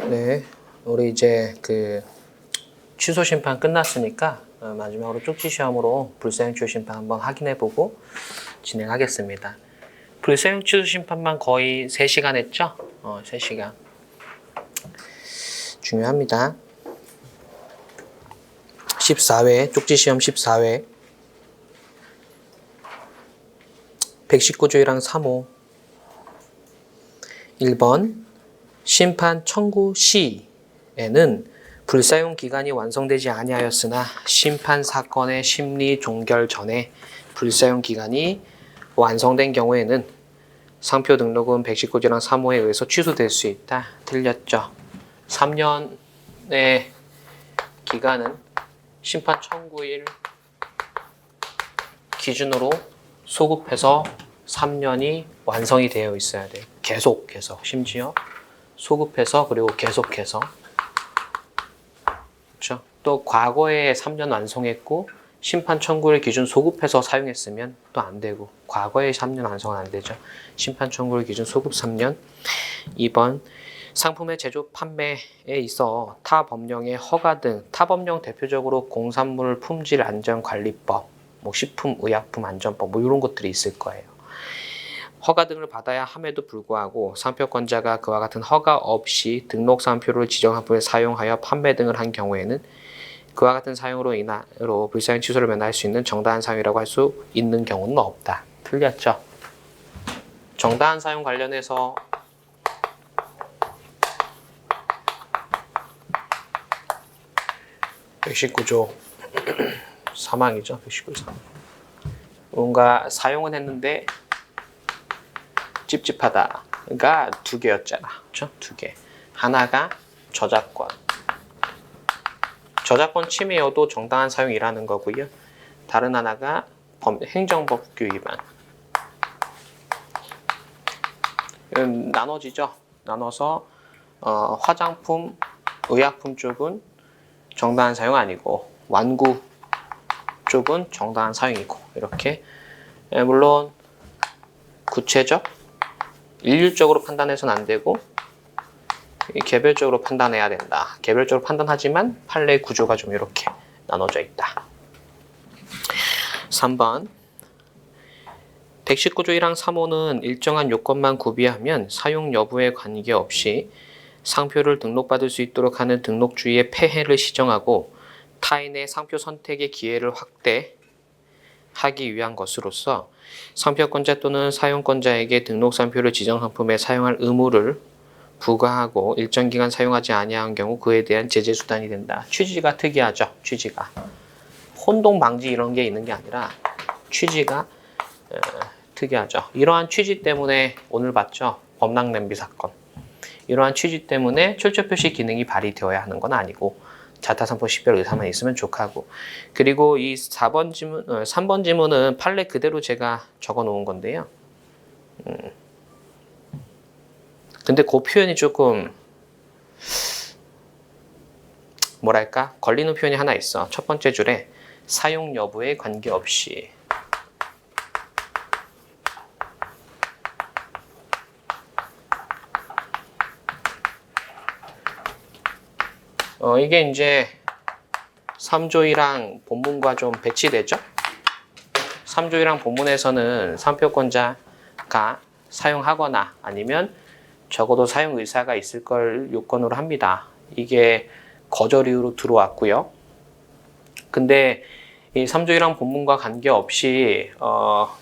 네, 우리 이제 그 취소 심판 끝났으니까 마지막으로 쪽지 시험으로 불사용 취소 심판 한번 확인해보고 진행하겠습니다. 불사용 취소 심판만 거의 3시간 했죠? 3시간. 중요합니다. 14회, 쪽지 시험 14회. 119조이랑 3호. 1번 심판 청구 시에는 불사용 기간이 완성되지 아니하였으나 심판 사건의 심리 종결 전에 불사용 기간이 완성된 경우에는 상표 등록은 119조랑 3호에 의해서 취소될 수 있다. 틀렸죠. 3년의 기간은 심판 청구일 기준으로 소급해서 3년이 완성이 되어 있어야 돼요. 계속해서 심지어 소급해서 그리고 계속해서. 그렇죠? 또 과거에 3년 완성했고 심판 청구일 기준 소급해서 사용했으면 또 안 되고, 과거에 3년 완성은 안 되죠. 심판 청구일 기준 소급 3년. 2번 상품의 제조 판매에 있어 타 법령의 허가 등 타 법령 대표적으로 공산물 품질 안전관리법, 뭐 식품의약품 안전법 뭐 이런 것들이 있을 거예요. 허가 등을 받아야 함에도 불구하고 상표권자가 그와 같은 허가 없이 등록 상표를 지정 상품에 사용하여 판매 등을 한 경우에는 그와 같은 사용으로 인하로 불사용 취소를 면할 수 있는 정당한 사용이라고 할 수 있는 경우는 없다. 틀렸죠? 정당한 사용 관련해서 (119조) 사망이죠. 119조 사망. 뭔가 사용은 했는데 찝찝하다. 그러니까 두 개였잖아. 그렇죠? 두 개. 하나가 저작권. 저작권 침해여도 정당한 사용이라는 거고요. 다른 하나가 행정법규 위반. 나눠지죠. 나눠서 화장품, 의약품 쪽은 정당한 사용 아니고 완구 쪽은 정당한 사용이고, 이렇게. 물론 구체적, 일률적으로 판단해서는 안 되고 개별적으로 판단해야 된다. 개별적으로 판단하지만 판례 구조가 좀 이렇게 나눠져 있다. 3번 119조 1항 3호는 일정한 요건만 구비하면 사용 여부에 관계없이 상표를 등록받을 수 있도록 하는 등록주의의 폐해를 시정하고 타인의 상표 선택의 기회를 확대하기 위한 것으로서 상표권자 또는 사용권자에게 등록 상표를 지정 상품에 사용할 의무를 부과하고 일정 기간 사용하지 아니한 경우 그에 대한 제재 수단이 된다. 취지가 특이하죠. 취지가 혼동 방지 이런 게 있는 게 아니라 취지가 특이하죠. 이러한 취지 때문에 오늘 봤죠. 범랑 냄비 사건. 이러한 취지 때문에 출처 표시 기능이 발휘되어야 하는 건 아니고 자타상표 식별 의사만 있으면 족하고, 그리고 이 4번 지문, 3번 지문은 판례 그대로 제가 적어 놓은 건데요. 근데 그 표현이 조금 뭐랄까 걸리는 표현이 하나 있어. 첫 번째 줄에 사용 여부에 관계없이. 이게 이제 3조 1항 본문과 좀 배치되죠. 3조 1항 본문에서는 상표권자가 사용하거나 아니면 적어도 사용 의사가 있을 걸 요건으로 합니다. 이게 거절 이유로 들어왔고요. 근데 이 3조 1항 본문과 관계없이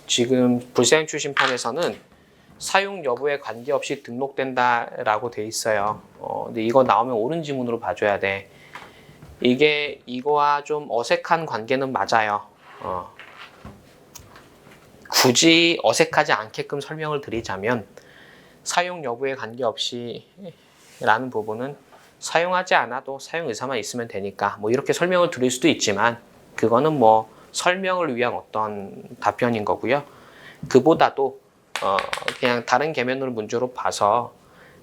지금 불사용 취소 심판에서는 사용 여부에 관계없이 등록된다라고 돼 있어요. 근데 이거 나오면 옳은 지문으로 봐줘야 돼. 이게 이거와 좀 어색한 관계는 맞아요. 굳이 어색하지 않게끔 설명을 드리자면 사용 여부에 관계없이 라는 부분은 사용하지 않아도 사용 의사만 있으면 되니까 뭐 이렇게 설명을 드릴 수도 있지만 그거는 뭐 설명을 위한 어떤 답변인 거고요. 그보다도 그냥 다른 계면으로 문제로 봐서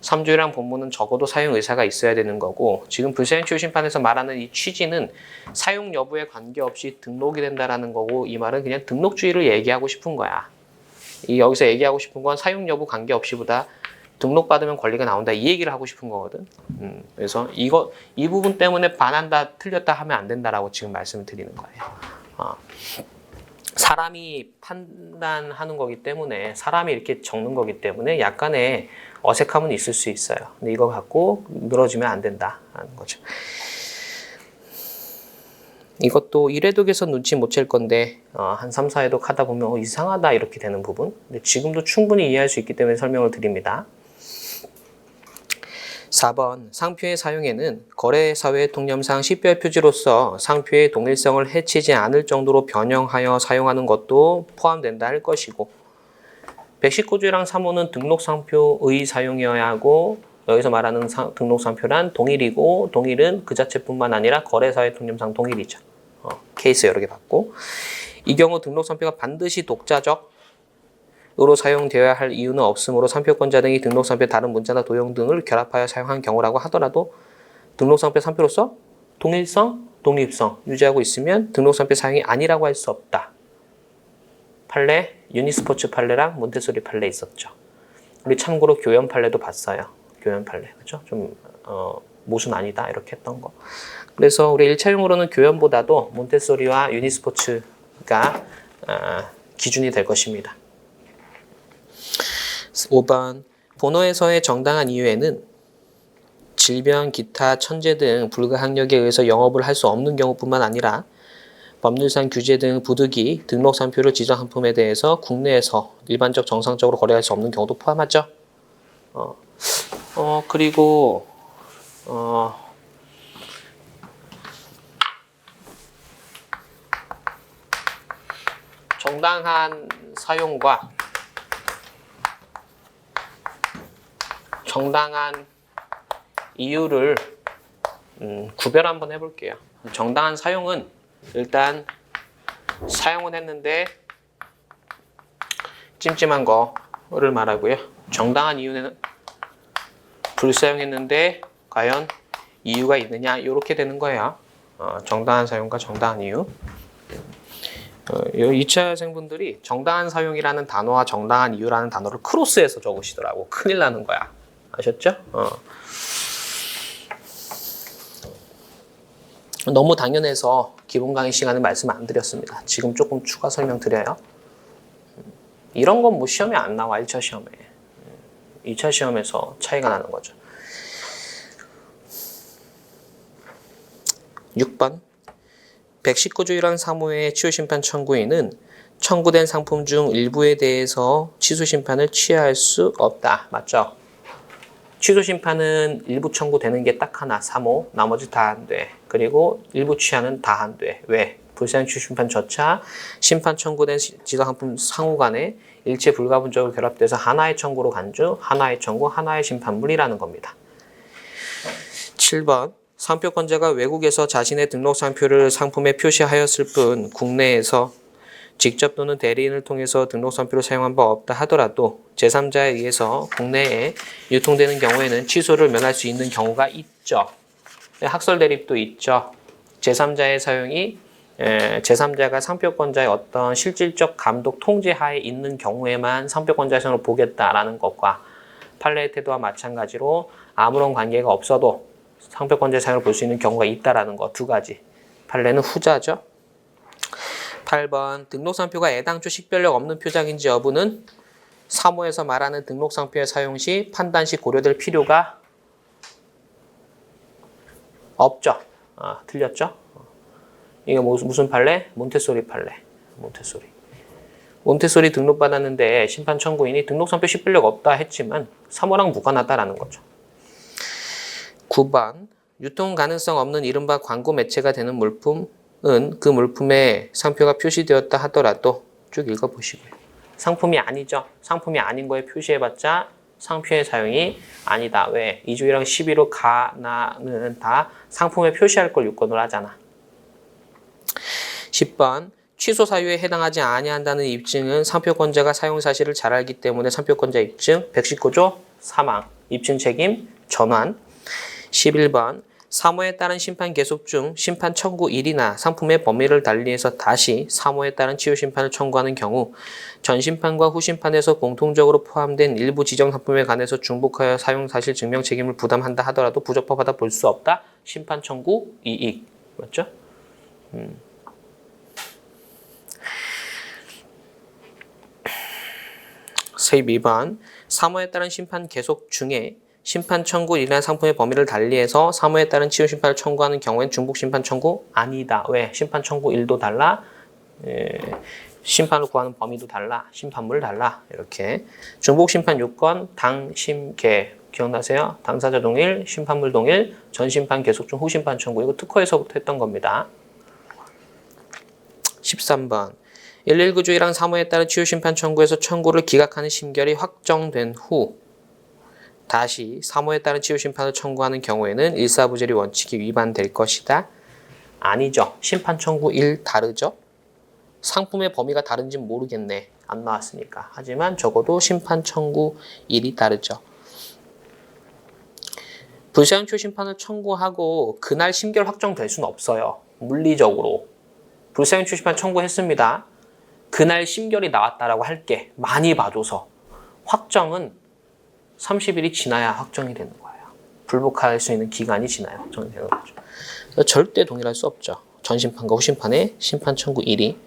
3조 1항 본문은 적어도 사용 의사가 있어야 되는 거고, 지금 불사용 취소 심판에서 말하는 이 취지는 사용 여부에 관계없이 등록이 된다라는 거고, 이 말은 그냥 등록주의를 얘기하고 싶은 거야. 여기서 얘기하고 싶은 건 사용 여부 관계없이보다 등록받으면 권리가 나온다 이 얘기를 하고 싶은 거거든. 그래서 이 부분 때문에 반한다 틀렸다 하면 안 된다라고 지금 말씀을 드리는 거예요. 사람이 판단하는 거기 때문에 사람이 이렇게 적는 거기 때문에 약간의 어색함은 있을 수 있어요. 근데 이거 갖고 늘어지면 안 된다라는 거죠. 이것도 1회독에서 눈치 못 챌 건데 한 3, 4회독 하다 보면 이상하다 이렇게 되는 부분. 근데 지금도 충분히 이해할 수 있기 때문에 설명을 드립니다. 4번 상표의 사용에는 거래사회 통념상 식별 표지로서 상표의 동일성을 해치지 않을 정도로 변형하여 사용하는 것도 포함된다 할 것이고 119조랑 3호는 등록상표의 사용이어야 하고 여기서 말하는 등록상표란 동일이고 동일은 그 자체뿐만 아니라 거래사회 통념상 동일이죠. 케이스 여러 개 봤고 이 경우 등록상표가 반드시 독자적 으로 사용되어야 할 이유는 없으므로 상표권자 등이 등록상표의 다른 문자나 도형 등을 결합하여 사용한 경우라고 하더라도 등록상표의 상표로서 동일성, 독립성 유지하고 있으면 등록상표 사용이 아니라고 할 수 없다. 판례, 유니스포츠 판례랑 몬테소리 판례 있었죠. 우리 참고로 교연 판례도 봤어요. 교연 판례, 그죠? 좀 모순 아니다 이렇게 했던 거. 그래서 우리 1차용으로는 교연보다도 몬테소리와 유니스포츠가 기준이 될 것입니다. 5번 본어에서의 정당한 이유에는 질병, 기타, 천재 등 불가항력에 의해서 영업을 할 수 없는 경우뿐만 아니라 법률상 규제 등 부득이 등록상표를 지정상품에 대해서 국내에서 일반적 정상적으로 거래할 수 없는 경우도 포함하죠. 그리고 정당한 사용과 정당한 이유를 구별 한번 해볼게요. 정당한 사용은 일단 사용은 했는데 찜찜한 거를 말하고요. 정당한 이유는 불사용했는데 과연 이유가 있느냐 이렇게 되는 거예요. 정당한 사용과 정당한 이유. 2차생분들이 정당한 사용이라는 단어와 정당한 이유라는 단어를 크로스해서 적으시더라고. 큰일 나는 거야. 아셨죠? 너무 당연해서 기본 강의 시간에 말씀 안 드렸습니다. 지금 조금 추가 설명 드려요. 이런 건 뭐 시험에 안 나와. 1차 시험에. 2차 시험에서 차이가 나는 거죠. 6번 119조 1항 3호의 취소심판 청구인은 청구된 상품 중 일부에 대해서 취소심판을 취하할 수 없다. 맞죠? 취소심판은 일부 청구되는 게 딱 하나, 3호. 나머지 다 안 돼. 그리고 일부 취하는 다 안 돼. 왜? 불사용 취소심판조차 심판 청구된 지정상품 상호 간에 일체 불가분적으로 결합돼서 하나의 청구로 간주, 하나의 청구, 하나의 심판물이라는 겁니다. 7번 상표권자가 외국에서 자신의 등록상표를 상품에 표시하였을 뿐 국내에서 직접 또는 대리인을 통해서 등록상표를 사용한 바 없다 하더라도 제3자에 의해서 국내에 유통되는 경우에는 취소를 면할 수 있는 경우가 있죠. 학설 대립도 있죠. 제3자의 사용이 제3자가 상표권자의 어떤 실질적 감독 통제하에 있는 경우에만 상표권자의 사용을 보겠다라는 것과 판례의 태도와 마찬가지로 아무런 관계가 없어도 상표권자의 사용을 볼 수 있는 경우가 있다라는 거 두 가지. 판례는 후자죠. 8번 등록상표가 애당초 식별력 없는 표장인지 여부는 3호에서 말하는 등록상표의 사용 시 판단 시 고려될 필요가 없죠. 틀렸죠? 이게 무슨 판례? 몬테소리 판례. 몬테소리 등록받았는데 심판 청구인이 등록상표 식별력 없다 했지만 3호랑 무관하다라는 거죠. 9번 유통 가능성 없는 이른바 광고 매체가 되는 물품은 그 물품에 상표가 표시되었다 하더라도 쭉 읽어보시고요. 상품이 아니죠. 상품이 아닌 거에 표시해봤자 상표의 사용이 아니다. 왜? 2조이랑 11호 가나는 다 상품에 표시할 걸 요건을 하잖아. 10번 취소 사유에 해당하지 아니한다는 입증은 상표권자가 사용 사실을 잘 알기 때문에 상표권자 입증 119조 사망 입증 책임 전환. 11번 사모에 따른 심판 계속 중 심판 청구 1이나 상품의 범위를 달리해서 다시 사모에 따른 치유 심판을 청구하는 경우 전 심판과 후 심판에서 공통적으로 포함된 일부 지정 상품에 관해서 중복하여 사용 사실 증명 책임을 부담한다 하더라도 부적법하다 볼 수 없다. 심판 청구 이익. 맞죠? 세입 2번 사모에 따른 심판 계속 중에 심판 청구 1이나 상품의 범위를 달리해서 사모에 따른 치유 심판을 청구하는 경우엔 중복 심판 청구 아니다. 왜? 심판 청구 1도 달라. 심판을 구하는 범위도 달라. 심판물 달라. 이렇게. 중복 심판 요건 당심계. 기억나세요? 당사자 동일, 심판물 동일, 전심판 계속 중 후심판 청구. 이거 특허에서부터 했던 겁니다. 13번 119주의랑 사모에 따른 치유 심판 청구에서 청구를 기각하는 심결이 확정된 후 다시 사모에 따른 치유 심판을 청구하는 경우에는 일사부재리 원칙이 위반될 것이다. 아니죠. 심판 청구 1 다르죠. 상품의 범위가 다른지는 모르겠네. 안 나왔으니까. 하지만 적어도 심판 청구 1이 다르죠. 불사용 치유 심판을 청구하고 그날 심결 확정될 수는 없어요. 물리적으로. 불사용 치유 심판 청구했습니다. 그날 심결이 나왔다라고 할게. 많이 봐줘서. 확정은 30일이 지나야 확정이 되는 거예요. 불복할 수 있는 기간이 지나야 확정이 되는 거죠. 절대 동일할 수 없죠. 전심판과 후심판의 심판 청구 1이.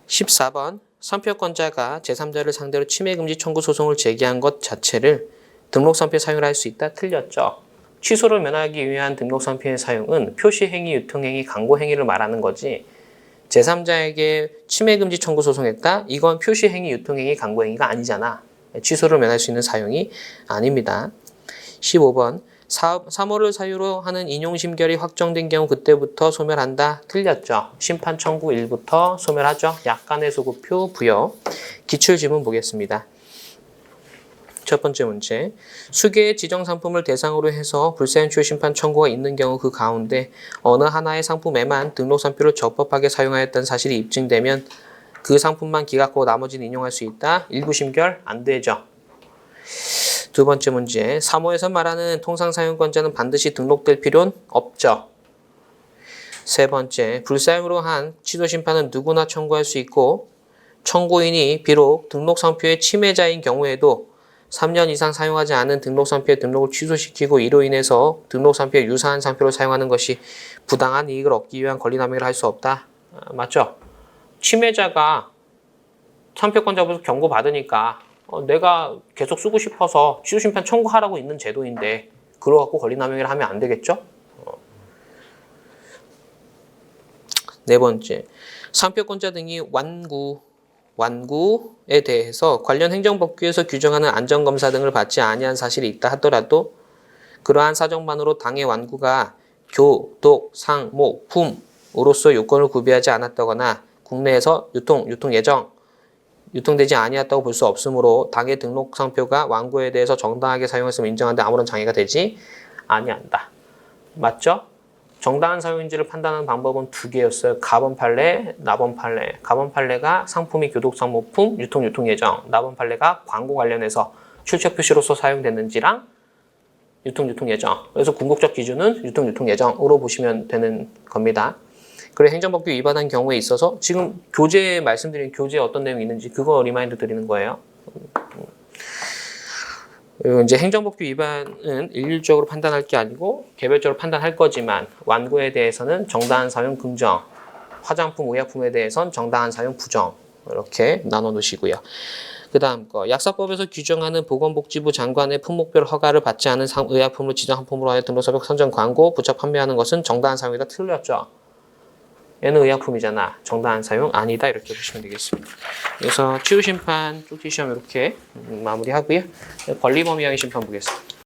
14번 상표권자가 제3자를 상대로 침해금지 청구 소송을 제기한 것 자체를 등록상표에 사용을 할 수 있다. 틀렸죠. 취소를 면하기 위한 등록상표의 사용은 표시행위, 유통행위, 광고행위를 말하는 거지 제3자에게 침해금지 청구 소송했다? 이건 표시행위, 유통행위, 광고행위가 아니잖아. 취소를 면할 수 있는 사용이 아닙니다. 15번 사모를 사유로 하는 인용심결이 확정된 경우 그때부터 소멸한다. 틀렸죠. 심판 청구 1부터 소멸하죠. 약간의 소급표 부여. 기출지문 보겠습니다. 첫 번째 문제. 수개의 지정상품을 대상으로 해서 불사용 치유 심판 청구가 있는 경우 그 가운데 어느 하나의 상품에만 등록상표를 적법하게 사용하였다는 사실이 입증되면 그 상품만 기각하고 나머지는 인용할 수 있다. 일부 심결 안 되죠. 두 번째 문제. 사모에서 말하는 통상사용권자는 반드시 등록될 필요는 없죠. 세 번째. 불사용으로 한 취소심판은 누구나 청구할 수 있고 청구인이 비록 등록상표의 침해자인 경우에도 3년 이상 사용하지 않은 등록상표의 등록을 취소시키고 이로 인해서 등록상표에 유사한 상표를 사용하는 것이 부당한 이익을 얻기 위한 권리남용을 할 수 없다. 맞죠? 침해자가 상표권자로부터 경고받으니까 내가 계속 쓰고 싶어서 취소심판 청구하라고 있는 제도인데 그거 갖고 권리남용을 하면 안 되겠죠? 네 번째, 상표권자 등이 완구에 대해서 관련 행정법규에서 규정하는 안전검사 등을 받지 아니한 사실이 있다 하더라도 그러한 사정만으로 당의 완구가 교, 독, 상, 목, 품으로서 요건을 구비하지 않았다거나 국내에서 유통되지 아니했다고 볼 수 없으므로 당의 등록상표가 완구에 대해서 정당하게 사용했음을 인정하는데 아무런 장애가 되지 아니한다. 맞죠? 정당한 사용인지를 판단하는 방법은 두 개였어요. 가번 판례, 나번 판례. 가번 판례가 상품이 교독상모품, 유통 예정. 나번 판례가 광고 관련해서 출처 표시로서 사용됐는지랑 유통 예정. 그래서 궁극적 기준은 유통 예정으로 보시면 되는 겁니다. 그리고 행정법규 위반한 경우에 있어서 지금 교재에 말씀드린 교재에 어떤 내용이 있는지 그거 리마인드 드리는 거예요. 그리고 이제 행정법규 위반은 일률적으로 판단할 게 아니고 개별적으로 판단할 거지만 완구에 대해서는 정당한 사용 긍정, 화장품, 의약품에 대해서는 정당한 사용 부정 이렇게 나눠 놓으시고요. 그 다음 거 약사법에서 규정하는 보건복지부 장관의 품목별 허가를 받지 않은 의약품을 지정상품으로 하여 등록사표 선정 광고, 부착 판매하는 것은 정당한 사용이다. 틀렸죠. 얘는 의약품이잖아. 정당한 사용 아니다. 이렇게 보시면 되겠습니다. 그래서 치유심판 쪽지 시험 이렇게 마무리하고요. 권리범위형의 심판 보겠습니다.